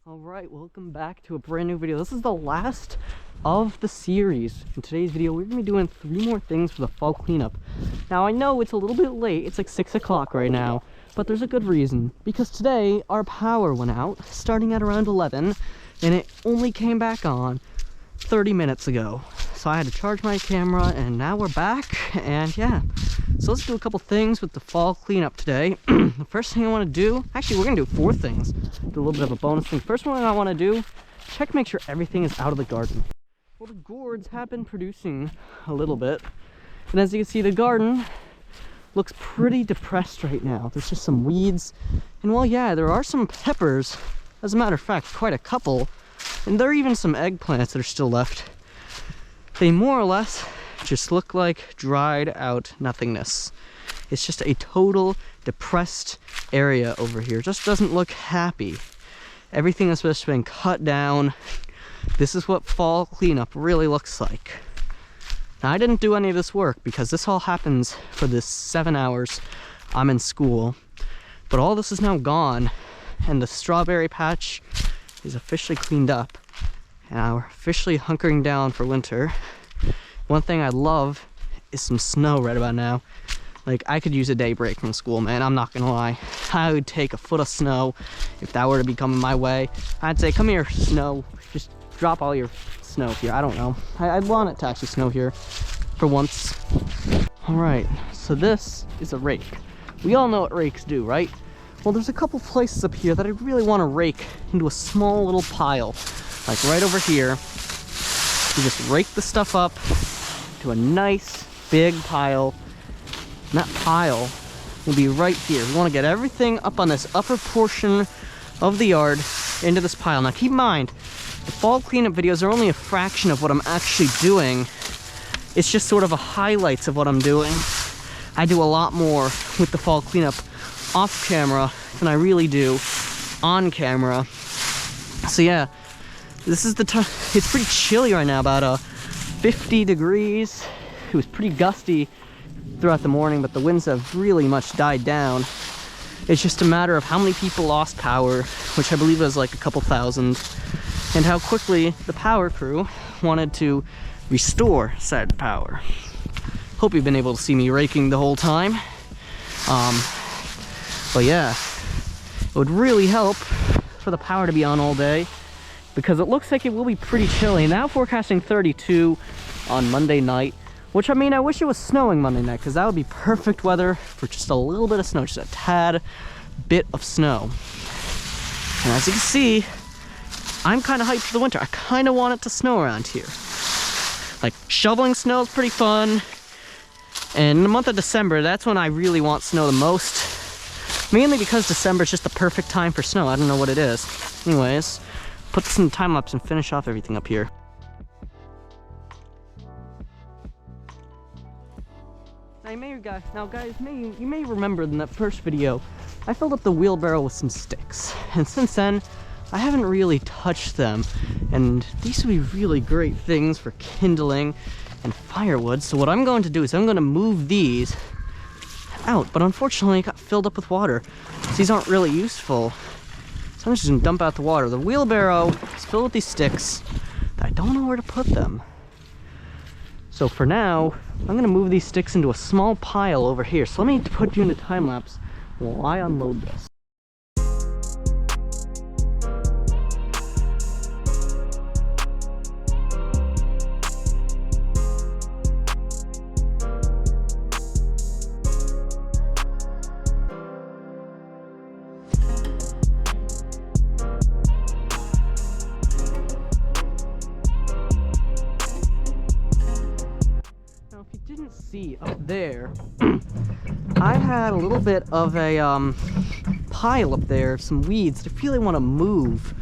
Alright, welcome back to a brand new video. This is the last of the series. In today's video, we're going to be doing 3 more things for the fall cleanup. Now, I know it's a little bit late. It's like 6 o'clock right now, but there's a good reason. Because today, our power went out, starting at around 11, and it only came back on 30 minutes ago. So I had to charge my camera, and now we're back, and yeah. So let's do a couple things with the fall cleanup today. The first thing I want to do, actually we're going to do 4 things. Do a little bit of a bonus thing. First one I want to do, check to make sure everything is out of the garden. Well, the gourds have been producing a little bit. And as you can see, the garden looks pretty depressed right now. There's just some weeds. And well, yeah, there are some peppers. As a matter of fact, quite a couple. And there are even some eggplants that are still left. They more or less just look like dried out nothingness. It's just a total depressed area over here. It just doesn't look happy. Everything has just been cut down. This is what fall cleanup really looks like. Now, I didn't do any of this work because this all happens for this 7 hours I'm in school. But all this is now gone, and the strawberry patch is officially cleaned up. And now we're officially hunkering down for winter. One thing I love is some snow right about now. Like, I could use a day break from school, man. I'm not gonna lie. I would take a foot of snow if that were to be coming my way. I'd say, come here, snow. Just drop all your snow here. I don't know. I'd want it to actually snow here for once. All right, so this is a rake. We all know what rakes do, right? Well, there's a couple places up here that I really want to rake into a small little pile. Like right over here. You just rake the stuff up to a nice big pile. And that pile will be right here. We want to get everything up on this upper portion of the yard into this pile. Now keep in mind, the fall cleanup videos are only a fraction of what I'm actually doing. It's just sort of a highlights of what I'm doing. I do a lot more with the fall cleanup off camera than I really do on camera. So yeah, this is the time. It's pretty chilly right now, about 50 degrees. It was pretty gusty throughout the morning, but the winds have really much died down. It's just a matter of how many people lost power, which I believe was like a couple thousand, and how quickly the power crew wanted to restore said power. Hope you've been able to see me raking the whole time. But yeah, it would really help for the power to be on all day, because it looks like it will be pretty chilly. Now forecasting 32 on Monday night, which, I mean, I wish it was snowing Monday night, because that would be perfect weather for just a little bit of snow, just a tad bit of snow. And as you can see, I'm kind of hyped for the winter. I kind of want it to snow around here. Like, shoveling snow is pretty fun. And in the month of December, that's when I really want snow the most. Mainly because December is just the perfect time for snow. I don't know what it is. Anyways, put this in the time lapse and finish off everything up here. Now guys, you may remember in that first video, I filled up the wheelbarrow with some sticks. And since then, I haven't really touched them. And these would be really great things for kindling and firewood. So what I'm going to do is I'm going to move these out, but unfortunately it got filled up with water. So these aren't really useful. So I'm just gonna dump out the water. The wheelbarrow is filled with these sticks that I don't know where to put them. So for now, I'm gonna move these sticks into a small pile over here. So let me put you in a time lapse while I unload this. See up there, I had a little bit of a pile up there, some weeds that I really want to move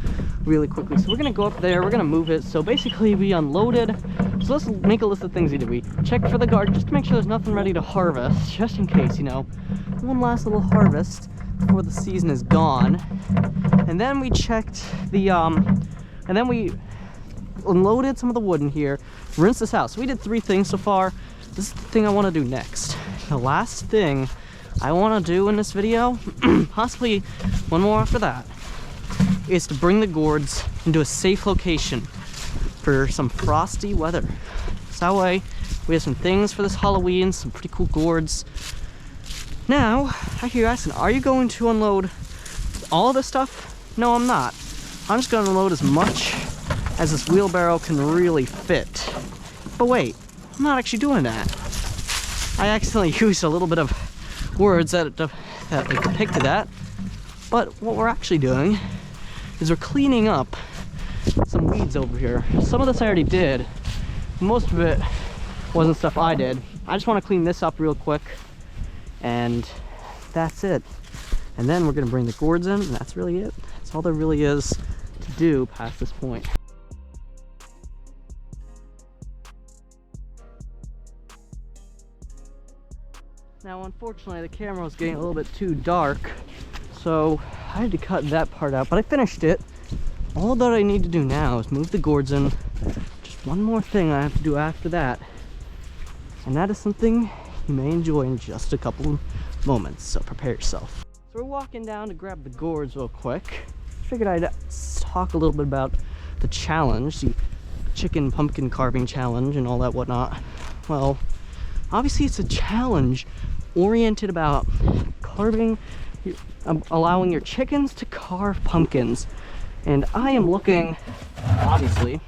really quickly. So we're gonna go up there, we're gonna move it. So basically we unloaded. So let's make a list of things we did. We checked for the garden just to make sure there's nothing ready to harvest, just in case, you know, one last little harvest before the season is gone. And then we checked the and then we unloaded some of the wood in here, rinsed this out. So we did 3 things so far. This is the thing I want to do next. The last thing I want to do in this video, possibly one more after that, is to bring the gourds into a safe location for some frosty weather. So that way, we have some things for this Halloween, some pretty cool gourds. Now, I hear you asking, are you going to unload all this stuff? No, I'm not. I'm just gonna unload as much as this wheelbarrow can really fit. But wait, I'm not actually doing that. I accidentally used a little bit of words that depicted that. But what we're actually doing is we're cleaning up some weeds over here. Some of this I already did. Most of it wasn't stuff I did. I just want to clean this up real quick, and that's it. And then we're gonna bring the gourds in, and that's really it. That's all there really is to do past this point. Now, unfortunately, the camera was getting a little bit too dark, so I had to cut that part out, but I finished it. All that I need to do now is move the gourds in. Just one more thing I have to do after that, and that is something you may enjoy in just a couple moments, so prepare yourself. So we're walking down to grab the gourds real quick. Figured I'd talk a little bit about the challenge, the chicken pumpkin carving challenge and all that whatnot. Well, obviously it's a challenge oriented about carving, allowing your chickens to carve pumpkins. And I am looking, obviously,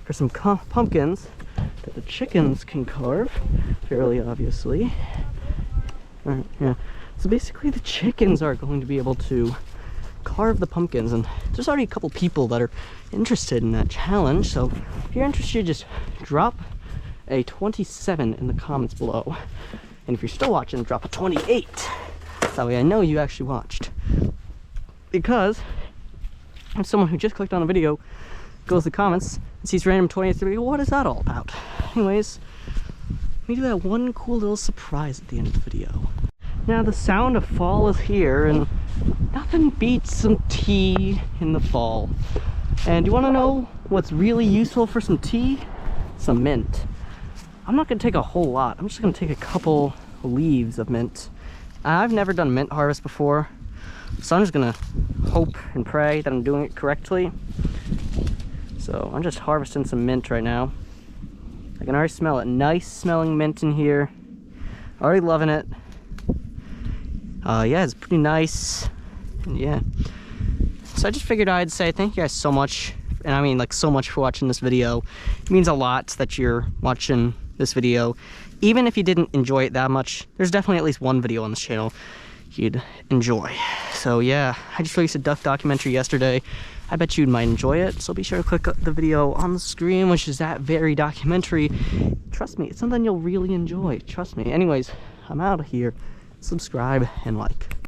for some pumpkins that the chickens can carve, fairly obviously. Yeah. So basically the chickens are going to be able to carve the pumpkins, and there's already a couple people that are interested in that challenge, so if you're interested, just drop a 27 in the comments below. And if you're still watching, drop a 28. That way I know you actually watched. Because if someone who just clicked on the video goes to the comments and sees random 28, what is that all about? Anyways, we do that one cool little surprise at the end of the video. Now the sound of fall is here, and nothing beats some tea in the fall. And you want to know what's really useful for some tea? Some mint. I'm not going to take a whole lot. I'm just going to take a couple leaves of mint. I've never done mint harvest before, so I'm just going to hope and pray that I'm doing it correctly. So I'm just harvesting some mint right now. I can already smell it. Nice smelling mint in here. Already loving it. Yeah, it's pretty nice. And yeah. So I just figured I'd say thank you guys so much. And I mean, like, so much for watching this video. It means a lot that you're watching this video. Even if you didn't enjoy it that much, there's definitely at least one video on this channel you'd enjoy. So yeah, I just released a duck documentary yesterday. I bet you might enjoy it, so be sure to click the video on the screen, which is that very documentary. Trust me, it's something you'll really enjoy. Trust me. Anyways, I'm out of here. Subscribe and like.